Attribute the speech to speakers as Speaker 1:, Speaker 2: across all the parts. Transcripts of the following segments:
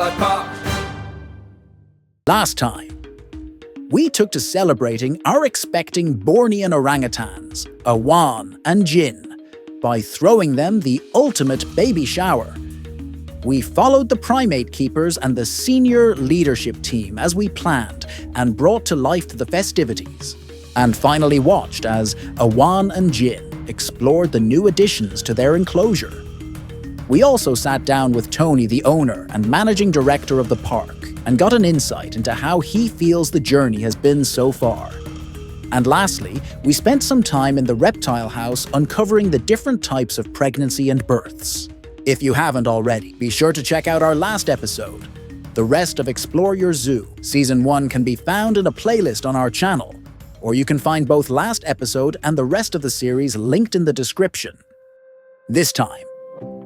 Speaker 1: Wildlife Park.
Speaker 2: Last time, we took to celebrating our expecting Bornean orangutans, Awan and Jin, by throwing them the ultimate baby shower. We followed the primate keepers and the senior leadership team as we planned and brought to life the festivities, and finally watched as Awan and Jin explored the new additions to their enclosure. We also sat down with Tony, the owner and managing director of the park, and got an insight into how he feels the journey has been so far. And lastly, we spent some time in the reptile house uncovering the different types of pregnancy and births. If you haven't already, be sure to check out our last episode. The rest of Explore Your Zoo Season 1 can be found in a playlist on our channel, or you can find both last episode and the rest of the series linked in the description. This time,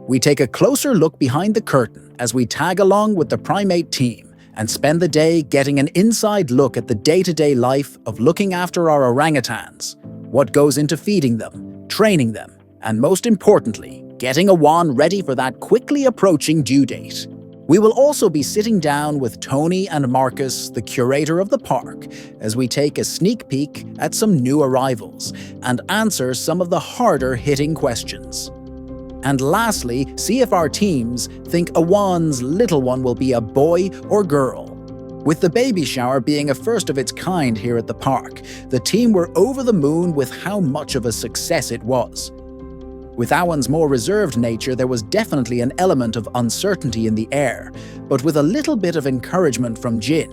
Speaker 2: we take a closer look behind the curtain as we tag along with the primate team and spend the day getting an inside look at the day-to-day life of looking after our orangutans, what goes into feeding them, training them, and most importantly, getting Awan ready for that quickly approaching due date. We will also be sitting down with Tony and Markus, the curator of the park, as we take a sneak peek at some new arrivals and answer some of the harder-hitting questions. And lastly, see if our teams think Awan's little one will be a boy or girl. With the baby shower being a first of its kind here at the park, the team were over the moon with how much of a success it was. With Awan's more reserved nature, there was definitely an element of uncertainty in the air, but with a little bit of encouragement from Jin,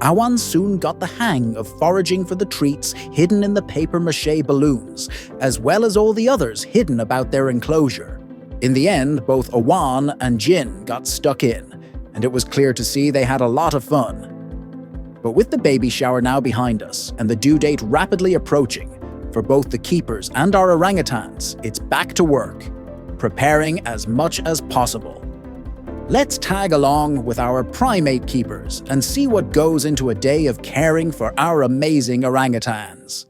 Speaker 2: Awan soon got the hang of foraging for the treats hidden in the papier-mâché balloons, as well as all the others hidden about their enclosure. In the end, both Awan and Jin got stuck in, and it was clear to see they had a lot of fun. But with the baby shower now behind us and the due date rapidly approaching, for both the keepers and our orangutans, it's back to work, preparing as much as possible. Let's tag along with our primate keepers and see what goes into a day of caring for our amazing orangutans.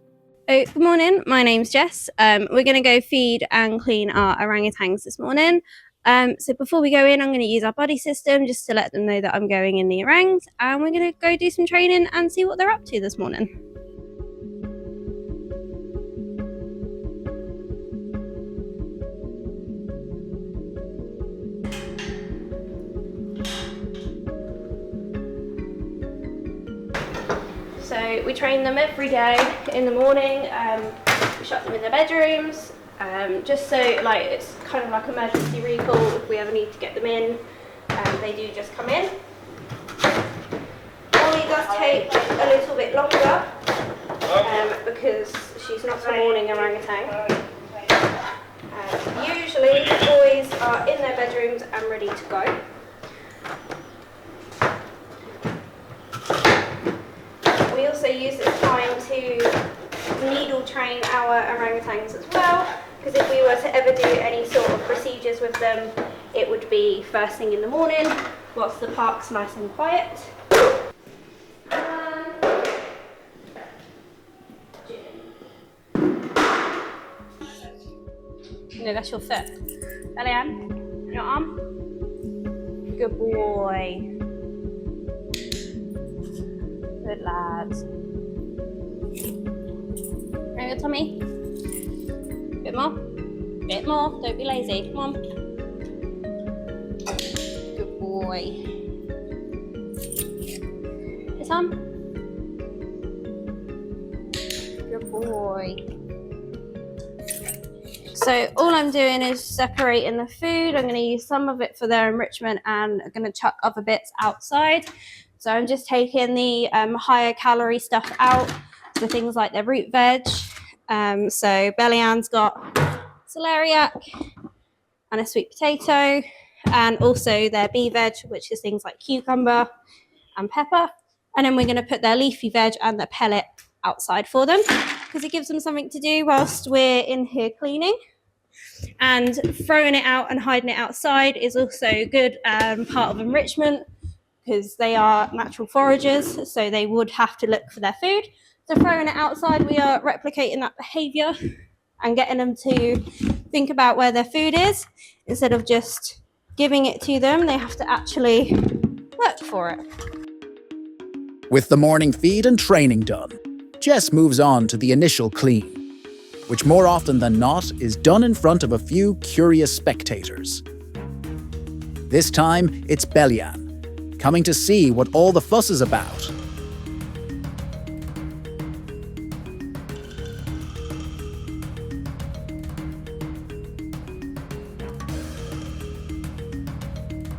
Speaker 3: Oh, good morning, my name's Jess. We're going to go feed and clean our orangutans this morning. So before we go in, I'm going to use our buddy system just to let them know that I'm going in the orangs, and we're going to go do some training and see what they're up to this morning. So we train them every day in the morning. We shut them in their bedrooms, just so it's kind of like emergency recall if we ever need to get them in. They do just come in. Molly does take a little bit longer because she's not a morning orangutan. Usually the boys are in their bedrooms and ready to go. We also use this time to needle train our orangutans as well, because if we were to ever do any sort of procedures with them, it would be first thing in the morning, whilst the park's nice and quiet. No, that's your foot. Elian, your arm. Good boy. Good lads. Now your tummy. Bit more. Bit more. Don't be lazy. Come on. Good boy. This arm. Good boy. So all I'm doing is separating the food. I'm going to use some of it for their enrichment and I'm going to chuck other bits outside. So I'm just taking the higher calorie stuff out, the things like their root veg. So Belly-Ann's got celeriac and a sweet potato, and also their bee veg, which is things like cucumber and pepper. And then we're going to put their leafy veg and the pellet outside for them, because it gives them something to do whilst we're in here cleaning. And throwing it out and hiding it outside is also good part of enrichment, because they are natural foragers, so they would have to look for their food. So throwing it outside, we are replicating that behaviour and getting them to think about where their food is. Instead of just giving it to them, they have to actually work for it.
Speaker 2: With the morning feed and training done, Jess moves on to the initial clean, which more often than not is done in front of a few curious spectators. This time, it's Belyan, coming to see what all the fuss is about.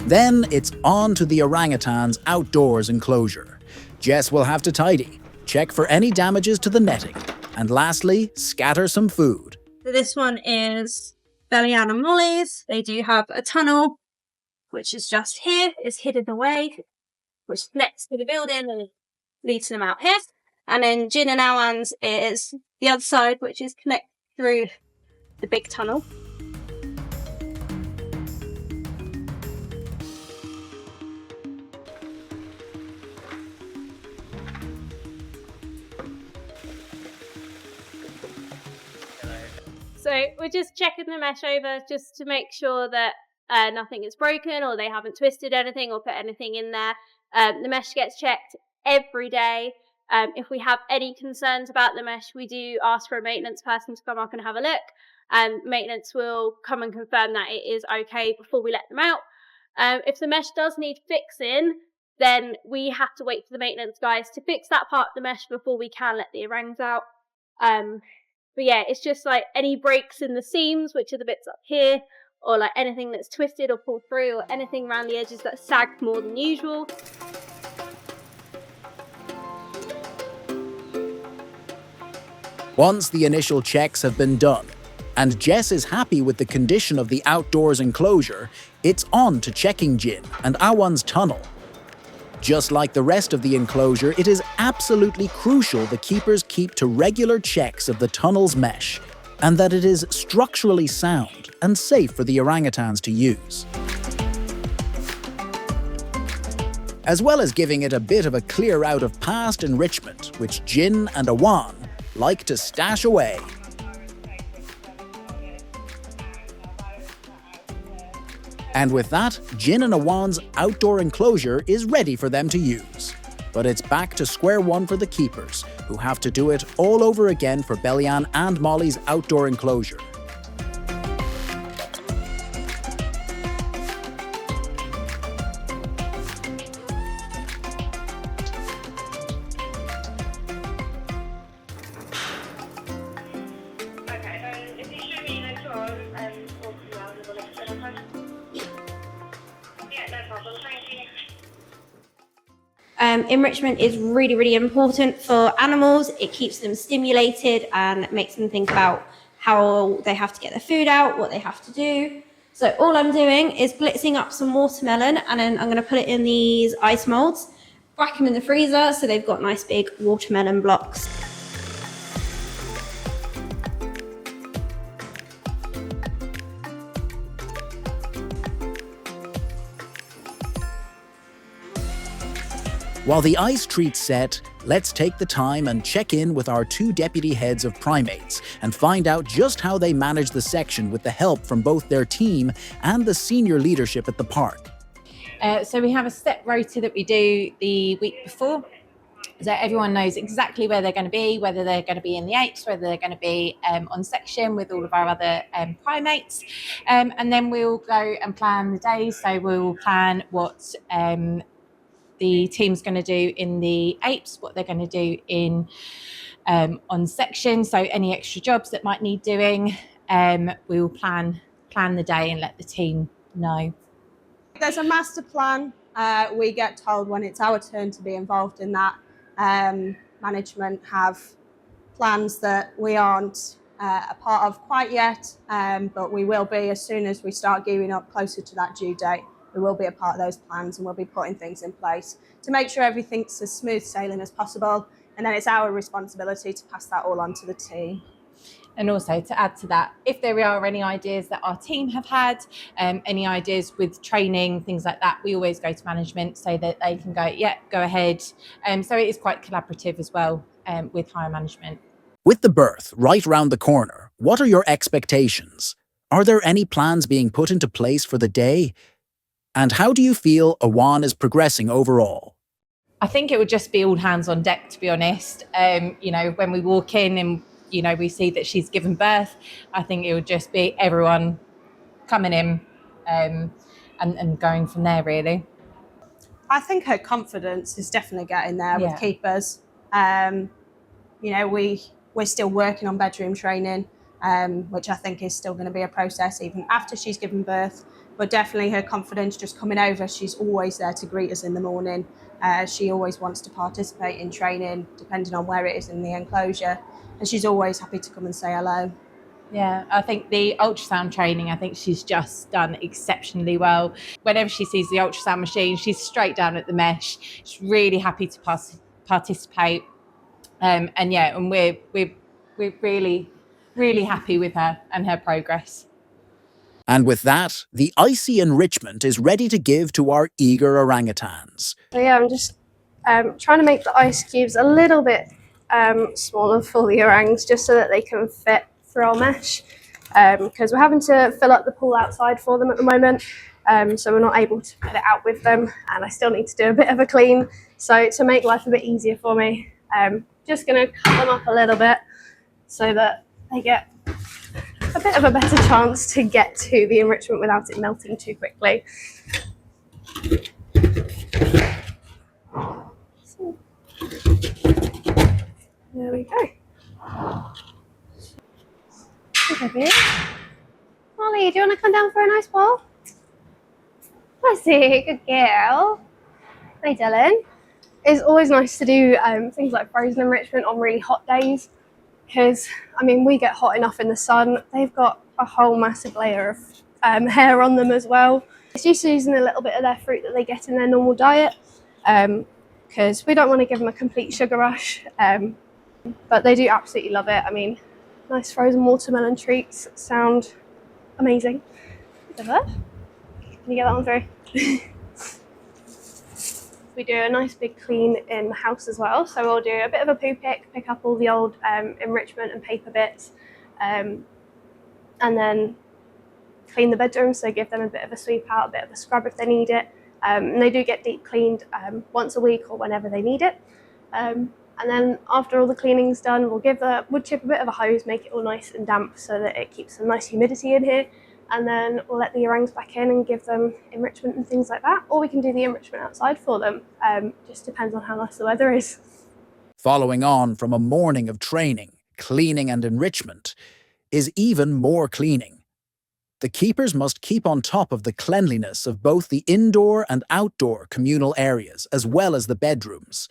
Speaker 2: Then it's on to the orangutans' outdoors enclosure. Jess will have to tidy, check for any damages to the netting, and lastly, scatter some food.
Speaker 3: So this one is Belyan and Molly's. They do have a tunnel, which is just here, is hidden away, which connects to the building and leads them out here. And then Jin and Awan's is the other side, which is connected through the big tunnel. So we're just checking the mesh over just to make sure that nothing is broken or they haven't twisted anything or put anything in there. The mesh gets checked every day. If we have any concerns about the mesh, we do ask for a maintenance person to come up and have a look. And maintenance will come and confirm that it is okay before we let them out. If the mesh does need fixing, then we have to wait for the maintenance guys to fix that part of the mesh before we can let the orangs out. But yeah, it's just like any breaks in the seams, which are the bits up here, or like anything that's twisted or pulled through, or anything around the edges that sagged more than usual.
Speaker 2: Once the initial checks have been done, and Jess is happy with the condition of the outdoors enclosure, it's on to checking Jin and Awan's tunnel. Just like the rest of the enclosure, it is absolutely crucial the keepers keep to regular checks of the tunnel's mesh, and that it is structurally sound and safe for the orangutans to use. As well as giving it a bit of a clear out of past enrichment, which Jin and Awan like to stash away. And with that, Jin and Awan's outdoor enclosure is ready for them to use. But it's back to square one for the keepers, who have to do it all over again for Belyan and Molly's outdoor enclosure.
Speaker 3: Enrichment is really, really important for animals. It keeps them stimulated and makes them think about how they have to get their food out, what they have to do. So all I'm doing is blitzing up some watermelon, and then I'm going to put it in these ice molds, whack them in the freezer so they've got nice big watermelon blocks.
Speaker 2: While the ice treat's set, let's take the time and check in with our two deputy heads of primates and find out just how they manage the section with the help from both their team and the senior leadership at the park.
Speaker 1: So we have a step rota that we do the week before, so everyone knows exactly where they're going to be, whether they're going to be in the apes, whether they're going to be on section with all of our other primates, and then we'll go and plan the days. So we'll plan what the team's going to do in the apes, what they're going to do in on section. So any extra jobs that might need doing, we will plan the day and let the team know.
Speaker 4: There's a master plan. We get told when it's our turn to be involved in that. Management have plans that we aren't a part of quite yet, but we will be as soon as we start gearing up closer to that due date. We will be a part of those plans, and we'll be putting things in place to make sure everything's as smooth sailing as possible. And then it's our responsibility to pass that all on to the team.
Speaker 1: And also to add to that, if there are any ideas that our team have had, any ideas with training, things like that, we always go to management so that they can go, yeah, go ahead. So it is quite collaborative as well with higher management.
Speaker 2: With the birth right round the corner, what are your expectations? Are there any plans being put into place for the day? And how do you feel Awan is progressing overall?
Speaker 1: I think it would just be all hands on deck, to be honest. When we walk in and, we see that she's given birth, I think it would just be everyone coming in and going from there, really.
Speaker 4: I think her confidence is definitely getting there with
Speaker 1: Yeah.
Speaker 4: keepers. We're still working on bedroom training, which I think is still going to be a process even after she's given birth. But definitely her confidence just coming over. She's always there to greet us in the morning. She always wants to participate in training, depending on where it is in the enclosure. And she's always happy to come and say hello.
Speaker 1: Yeah, I think the ultrasound training, I think she's just done exceptionally well. Whenever she sees the ultrasound machine, she's straight down at the mesh. She's really happy to participate. And we're really, really happy with her and her progress.
Speaker 2: And with that, the icy enrichment is ready to give to our eager orangutans.
Speaker 3: So yeah, I'm just trying to make the ice cubes a little bit smaller for the orangs, just so that they can fit through our mesh, because we're having to fill up the pool outside for them at the moment, so we're not able to put it out with them, and I still need to do a bit of a clean. So to make life a bit easier for me, just going to cut them up a little bit so that they get a bit of a better chance to get to the enrichment without it melting too quickly. So, there we go. Baby. Molly, do you want to come down for a nice bowl? Lassie, good girl. Hi, Dylan. It's always nice to do things like frozen enrichment on really hot days, because, we get hot enough in the sun. They've got a whole massive layer of hair on them as well. It's just using a little bit of their fruit that they get in their normal diet, because we don't want to give them a complete sugar rush, but they do absolutely love it. Nice frozen watermelon treats sound amazing. Can you get that one through? We do a nice big clean in the house as well. So we'll do a bit of a poo pick up all the old enrichment and paper bits, and then clean the bedrooms. So give them a bit of a sweep out, a bit of a scrub if they need it. And they do get deep cleaned once a week or whenever they need it. And then after all the cleaning's done, we'll give the wood chip a bit of a hose, make it all nice and damp so that it keeps some nice humidity in here. And then we'll let the orangs back in and give them enrichment and things like that. Or we can do the enrichment outside for them. Just depends on how nice the weather is.
Speaker 2: Following on from a morning of training, cleaning and enrichment, is even more cleaning. The keepers must keep on top of the cleanliness of both the indoor and outdoor communal areas, as well as the bedrooms.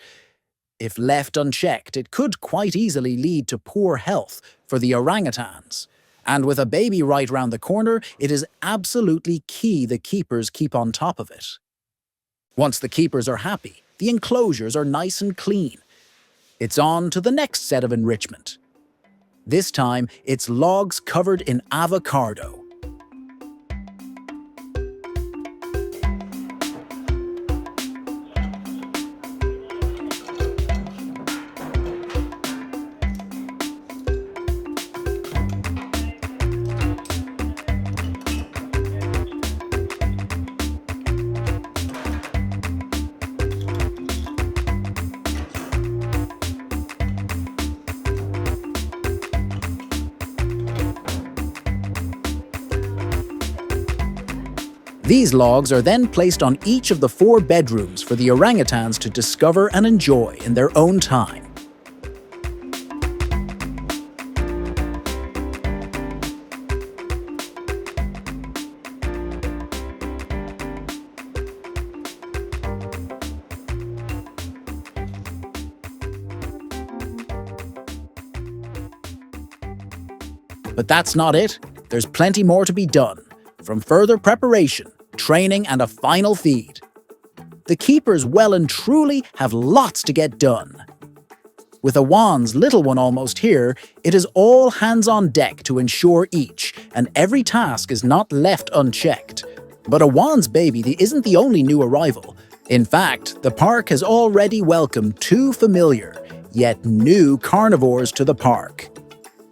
Speaker 2: If left unchecked, it could quite easily lead to poor health for the orangutans. And with a baby right round the corner, it is absolutely key the keepers keep on top of it. Once the keepers are happy, the enclosures are nice and clean. It's on to the next set of enrichment. This time, it's logs covered in avocado. These logs are then placed on each of the 4 bedrooms for the orangutans to discover and enjoy in their own time. But that's not it. There's plenty more to be done, from further preparation, training and a final feed. The keepers well and truly have lots to get done. With Awan's little one almost here, it is all hands on deck to ensure each and every task is not left unchecked. But Awan's baby isn't the only new arrival. In fact, the park has already welcomed 2 familiar, yet new carnivores to the park.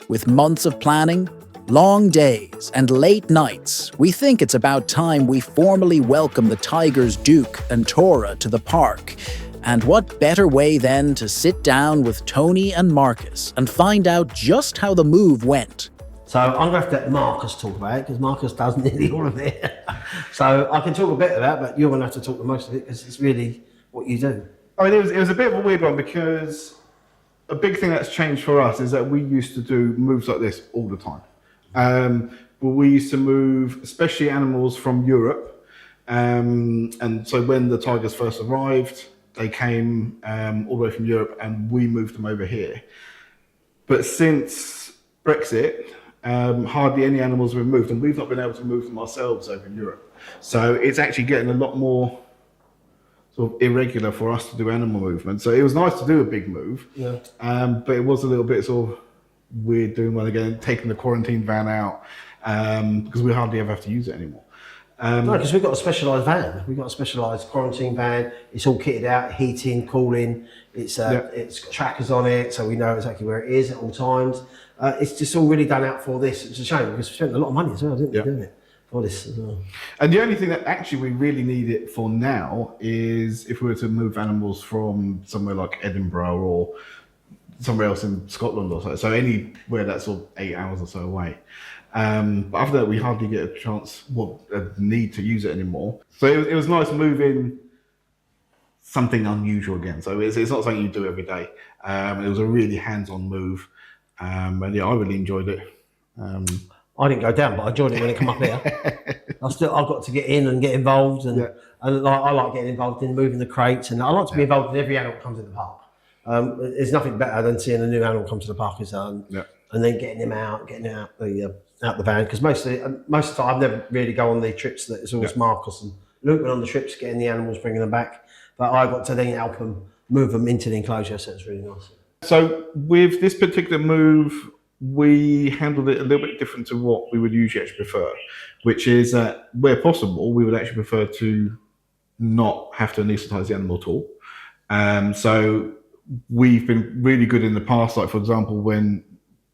Speaker 2: With months of planning, long days and late nights, we think it's about time we formally welcome the tigers Duke and Tora to the park. And what better way then to sit down with Tony and Markus and find out just how the move went.
Speaker 5: So I'm going to have to let Markus talk about it, because Markus does nearly all of it. So I can talk a bit about it, but you're going to have to talk the most of it, because it's really what you do.
Speaker 6: I mean, it was a bit of a weird one, because a big thing that's changed for us is that we used to do moves like this all the time. But we used to move, especially animals from Europe. And so when the tigers first arrived, they came all the way from Europe, and we moved them over here. But since Brexit, hardly any animals have been moved, and we've not been able to move them ourselves over in Europe. So it's actually getting a lot more sort of irregular for us to do animal movement. So it was nice to do a big move, but it was a little bit sort of weird doing one again, taking the quarantine van out, because we hardly ever have to use it anymore.
Speaker 5: No, because we've got a specialised van. We've got a specialised quarantine van. It's all kitted out, heating, cooling. It's got trackers on it, so we know exactly where it is at all times. It's just all really done out for this. It's a shame, because we spent a lot of money as well, didn't we, doing it for this as well.
Speaker 6: And the only thing that actually we really need it for now is if we were to move animals from somewhere like Edinburgh or somewhere else in Scotland or so anywhere that's sort of 8 hours or so away. But after that, we hardly get a chance, a need to use it anymore. So it was nice moving something unusual again. So it's not something you do every day. It was a really hands-on move. And yeah, I really enjoyed it.
Speaker 5: I didn't go down, but I enjoyed it when it came up here. I've got to get in and get involved, and I like getting involved in moving the crates, and I like to be involved in every animal that comes in the park. There's nothing better than seeing a new animal come to the park, and then getting him out the van. Because most of the time, I've never really go on the trips. That it's always Markus and Luke went on the trips, getting the animals, bringing them back. But I got to then help them move them into the enclosure, so it's really nice.
Speaker 6: So with this particular move, we handled it a little bit different to what we would usually actually prefer, which is that where possible, we would actually prefer to not have to anaesthetize the animal at all. So we've been really good in the past, like for example, when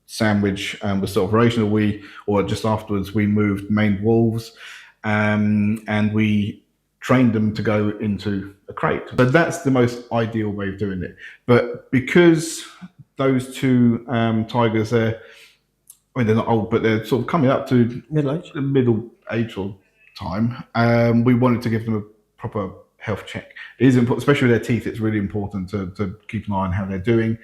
Speaker 6: Sandwich was still operational, or just afterwards, we moved maned wolves, and we trained them to go into a crate. But that's the most ideal way of doing it. But because those two tigers, they're not old, but they're sort of coming up to middle age or time, we wanted to give them a proper health check. It is important, especially with their teeth. It's really important to keep an eye on how they're doing,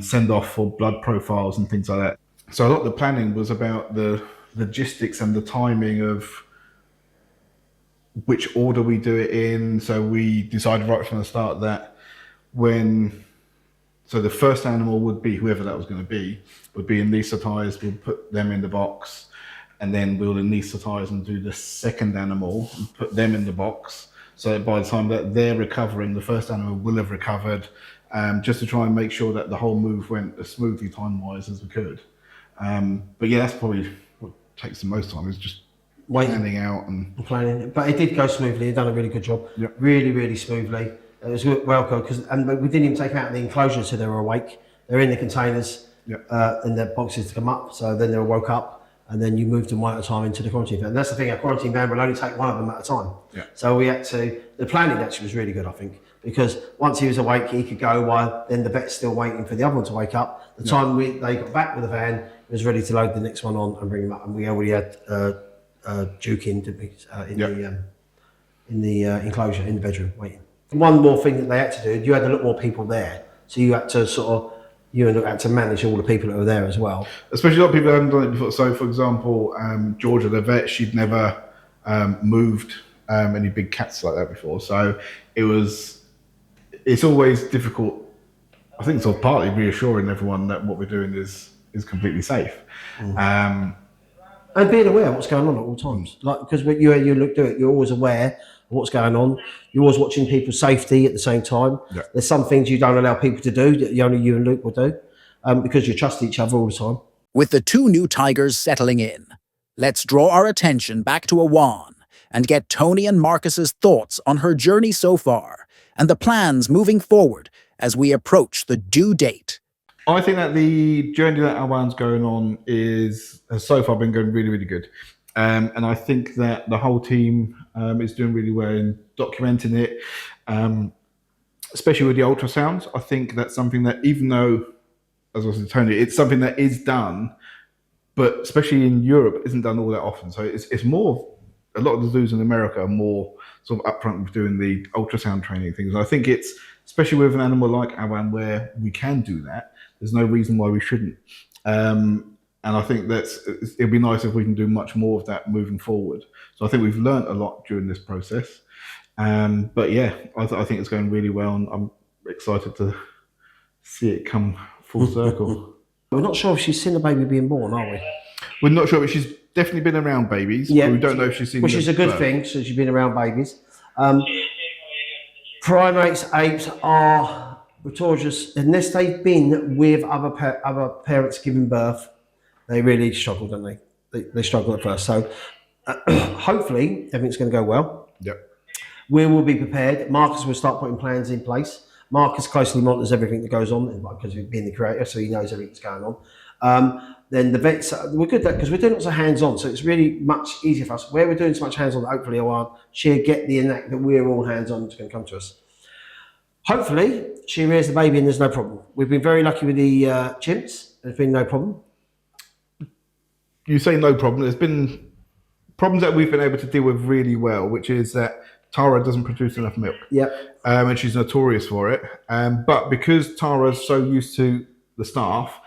Speaker 6: send off for blood profiles and things like that. So a lot of the planning was about the logistics and the timing of which order we do it in. So we decided right from the start that so the first animal would be, whoever that was going to be, would be anaesthetized. We'll put them in the box, and then we'll anesthetize and do the second animal and put them in the box. So that by the time that they're recovering, the first animal will have recovered, just to try and make sure that the whole move went as smoothly time-wise as we could. But yeah, that's probably what takes the most time, is just planning out and
Speaker 5: planning. But it did go smoothly. You've done a really good job. Yep. Really, really smoothly. It was well go, and we didn't even take them out of the enclosure so they were awake. They're in the containers, in their boxes to come up. So then they were woke up, and then you moved them one at a time into the quarantine van. And that's the thing, a quarantine van will only take one of them at a time. Yeah. So the planning actually was really good, I think, because once he was awake, he could go while then the vet's still waiting for the other one to wake up. The time they got back with the van, it was ready to load the next one on and bring him up. And we already had Duke in, didn't we, in the enclosure, in the bedroom, waiting. One more thing that they had to do, you had a lot more people there. So you had to had to manage all the people that were there as well. Especially
Speaker 6: a lot of people haven't done it before. So for example, Georgia, the vet, she'd never moved any big cats like that before. So it's always difficult. I think it's partly reassuring everyone that what we're doing is completely safe. And
Speaker 5: being aware of what's going on at all times. Like, because when you do it, you're always aware of what's going on. You're always watching people's safety at the same time. Yeah. There's some things you don't allow people to do that only you and Luke will do, because you trust each other all the time.
Speaker 2: With the two new tigers settling in, let's draw our attention back to Awan and get Tony and Markus's thoughts on her journey so far and the plans moving forward as we approach the due date.
Speaker 6: I think that the journey that Awan's going on has so far been going really, really good. And I think that the whole team is doing really well in documenting it, especially with the ultrasounds. I think that's something that, even though, as I was saying to Tony, it's something that is done, but especially in Europe, isn't done all that often. So it's more, a lot of the zoos in America are more sort of upfront with doing the ultrasound training things. And I think it's, especially with an animal like Awan, where we can do that, there's no reason why we shouldn't. And I think it'd be nice if we can do much more of that moving forward. So I think we've learned a lot during this process. But yeah, I think it's going really well, and I'm excited to see it come full circle.
Speaker 5: We're not sure if she's seen a baby being born, are we?
Speaker 6: We're not sure, but she's definitely been around babies. Yeah. We don't know if she's seen
Speaker 5: which is a good thing, so she's been around babies. Primates, apes are notorious, unless they've been with other parents giving birth, they really struggle, don't they? They struggle at first. So hopefully everything's going to go well.
Speaker 6: Yep.
Speaker 5: We will be prepared. Markus will start putting plans in place. Markus closely monitors everything that goes on because he's being the curator, so he knows everything that's going on. Then the vets, we're good at that because we're doing lots of hands-on, so it's really much easier for us. Where we're doing so much hands-on, hopefully she'll get the enact that we're all hands-on, it's going to come to us. Hopefully, she rears the baby and there's no problem. We've been very lucky with the chimps. There's been no problem.
Speaker 6: You say no problem. There's been problems that we've been able to deal with really well, which is that Tora doesn't produce enough milk.
Speaker 5: Yep.
Speaker 6: And she's notorious for it. But because Tara's so used to the staff,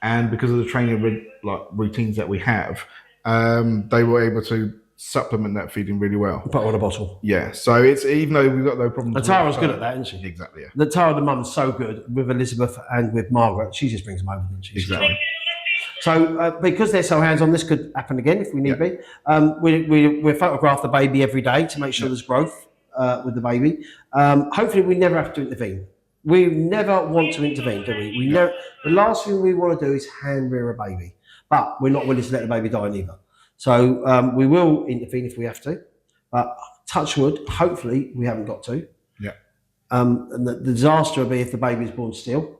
Speaker 6: and because of the training routines that we have, they were able to supplement that feeding really well.
Speaker 5: Put her on a bottle.
Speaker 6: Yeah. So it's, even though we've got no problems.
Speaker 5: And Tara's good at that, isn't she?
Speaker 6: Exactly. Yeah.
Speaker 5: The Tara, the mum's so good with Elizabeth and with Margaret. She just brings them over, doesn't she?
Speaker 6: Exactly.
Speaker 5: So because they're so hands-on, this could happen again if we need be. We photograph the baby every day to make sure there's growth with the baby. Hopefully we never have to intervene. We never want to intervene, do we? The last thing we want to do is hand rear a baby, but we're not willing to let the baby die neither. So we will intervene if we have to, but touch wood, hopefully we haven't got to.
Speaker 6: Yeah.
Speaker 5: And the disaster will be if the baby is born still.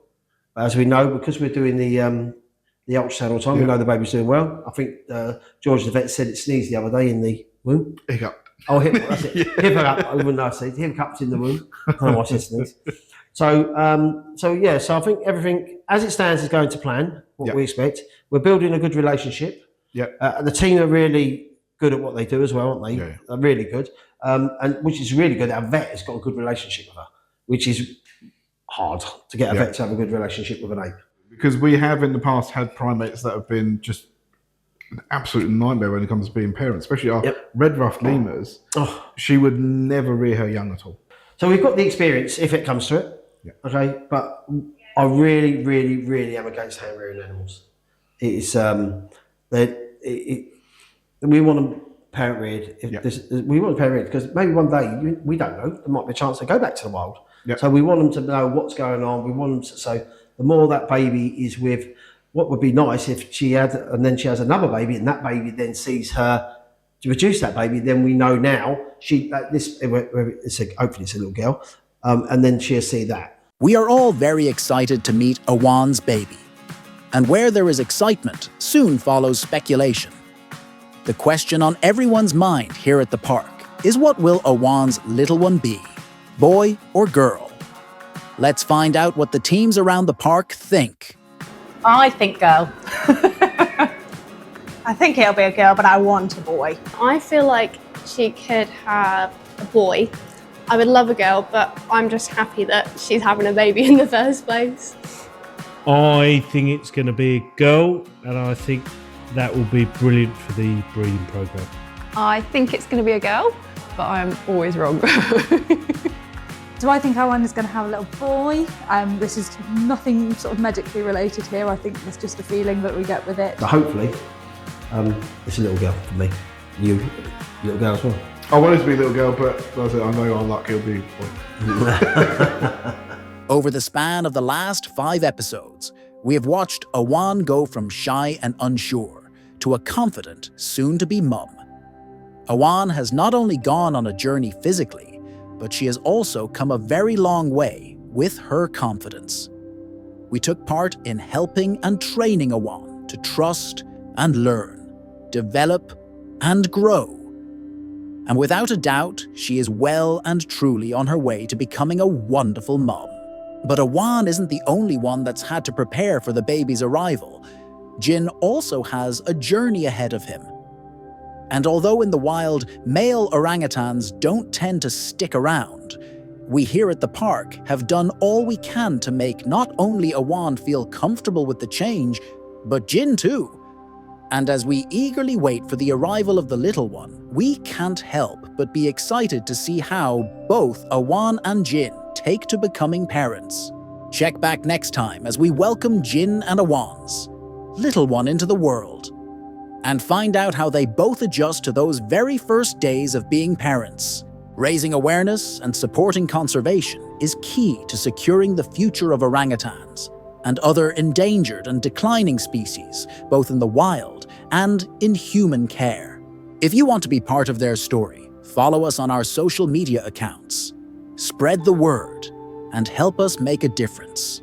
Speaker 5: But as we know, because we're doing the ultrasound all the time, we know the baby's doing well. I think George the vet said it sneezed the other day in the womb.
Speaker 6: Hiccup.
Speaker 5: Oh, that's it. Hiccup. I wouldn't know. Hiccup's in the womb. I don't know what it sneezed. So I think everything as it stands is going to plan, what we expect. We're building a good relationship.
Speaker 6: Yeah.
Speaker 5: The team are really good at what they do as well, aren't they?
Speaker 6: Yeah.
Speaker 5: They're really good. And which is really good. Our vet has got a good relationship with her, which is hard to get a vet to have a good relationship with an ape.
Speaker 6: Because we have in the past had primates that have been just an absolute nightmare when it comes to being parents, especially our red ruffed lemurs. Oh. She would never rear her young at all. So
Speaker 5: we've got the experience if it comes to it. Yeah. Okay, but I really, really, really am against hand rearing animals. It's we want them parent reared. We want them parent reared because maybe one day we don't know. There might be a chance to go back to the wild. Yep. So we want them to know what's going on. We want them to, so the more that baby is with, what would be nice if she had, and then she has another baby, and that baby then sees her to produce that baby. Then we know now hopefully it's a little girl, and then she'll see that.
Speaker 2: We are all very excited to meet Awan's baby. And where there is excitement, soon follows speculation. The question on everyone's mind here at the park is, what will Awan's little one be? Boy or girl? Let's find out what the teams around the park think.
Speaker 1: I think girl.
Speaker 4: I think it'll be a girl, but I want a boy.
Speaker 3: I feel like she could have a boy. I would love a girl, but I'm just happy that she's having a baby in the first place.
Speaker 7: I think it's going to be a girl, and I think that will be brilliant for the breeding programme.
Speaker 8: I think it's going to be a girl, but I'm always wrong.
Speaker 9: Do I think Awan is going to have a little boy? This is nothing sort of medically related here. I think it's just a feeling that we get with it.
Speaker 5: So hopefully, it's a little girl for me. You, little girl as well.
Speaker 6: I want it to be a little girl, but I know our luck, it'll be a boy.
Speaker 2: Over the span of the last 5 episodes, we have watched Awan go from shy and unsure to a confident, soon-to-be mum. Awan has not only gone on a journey physically, but she has also come a very long way with her confidence. We took part in helping and training Awan to trust and learn, develop and grow. And without a doubt, she is well and truly on her way to becoming a wonderful mom. But Awan isn't the only one that's had to prepare for the baby's arrival. Jin also has a journey ahead of him. And although in the wild, male orangutans don't tend to stick around, we here at the park have done all we can to make not only Awan feel comfortable with the change, but Jin too. And as we eagerly wait for the arrival of the little one, we can't help but be excited to see how both Awan and Jin take to becoming parents. Check back next time as we welcome Jin and Awan's little one into the world, and find out how they both adjust to those very first days of being parents. Raising awareness and supporting conservation is key to securing the future of orangutans and other endangered and declining species, both in the wild and in human care. If you want to be part of their story, follow us on our social media accounts. Spread the word and help us make a difference.